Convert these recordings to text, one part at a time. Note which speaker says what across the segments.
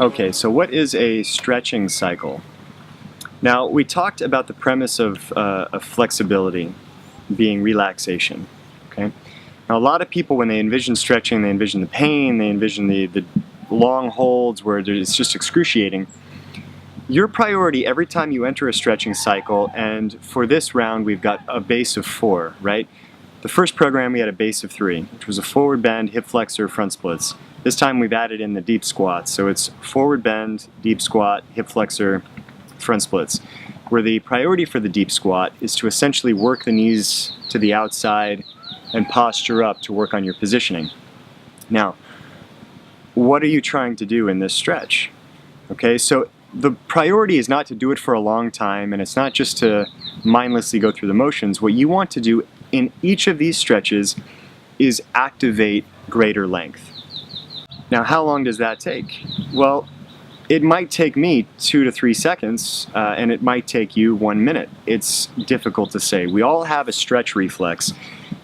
Speaker 1: Okay, so what is a stretching cycle? Now, we talked about the premise of flexibility being relaxation. Okay. Now, a lot of people, when they envision stretching, they envision the pain, they envision the long holds where it's just excruciating. Your priority every time you enter a stretching cycle, and for this round we've got a base of 4, right? The first program we had a base of 3, which was a forward bend, hip flexor, front splits. This time we've added in the deep squat, so it's forward bend, deep squat, hip flexor, front splits, where the priority for the deep squat is to essentially work the knees to the outside and posture up to work on your positioning. Now, what are you trying to do in this stretch? Okay, so the priority is not to do it for a long time, and it's not just to mindlessly go through the motions. What you want to do in each of these stretches is activate greater length. Now, how long does that take? Well, it might take me 2 to 3 seconds, and it might take you 1 minute. It's difficult to say. We all have a stretch reflex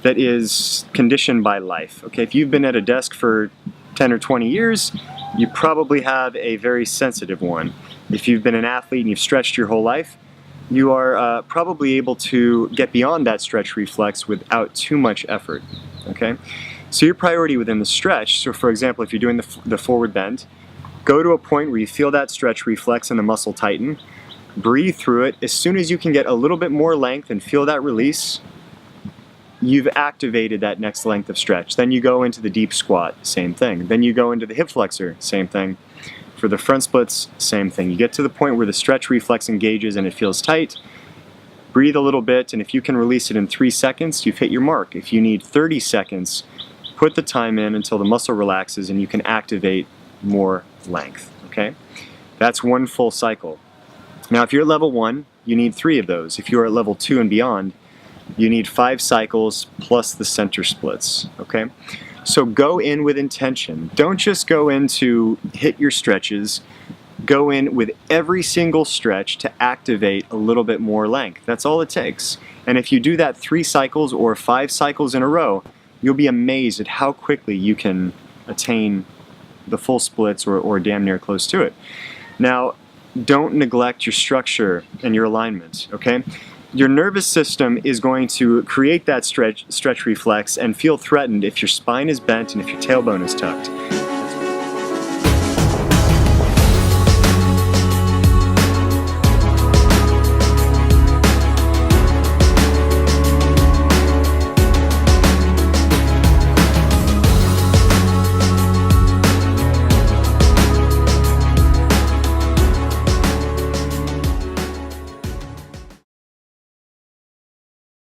Speaker 1: that is conditioned by life. Okay, if you've been at a desk for 10 or 20 years, you probably have a very sensitive one. If you've been an athlete and you've stretched your whole life, you are probably able to get beyond that stretch reflex without too much effort. Okay, so your priority within the stretch, so for example, if you're doing the forward bend, go to a point where you feel that stretch reflex and the muscle tighten, breathe through it. As soon as you can get a little bit more length and feel that release, you've activated that next length of stretch. Then you go into the deep squat, same thing. Then you go into the hip flexor, same thing. For the front splits, same thing. You get to the point where the stretch reflex engages and it feels tight, breathe a little bit, and if you can release it in 3 seconds, you've hit your mark. If you need 30 seconds, put the time in until the muscle relaxes and you can activate more length, okay? That's one full cycle. Now, if you're at level 1, you need 3 of those. If you're at level 2 and beyond, you need 5 cycles plus the center splits, okay? So go in with intention. Don't just go in to hit your stretches. Go in with every single stretch to activate a little bit more length. That's all it takes. And if you do that 3 cycles or 5 cycles in a row, you'll be amazed at how quickly you can attain the full splits or damn near close to it. Now, don't neglect your structure and your alignment, okay? Your nervous system is going to create that stretch reflex and feel threatened if your spine is bent and if your tailbone is tucked.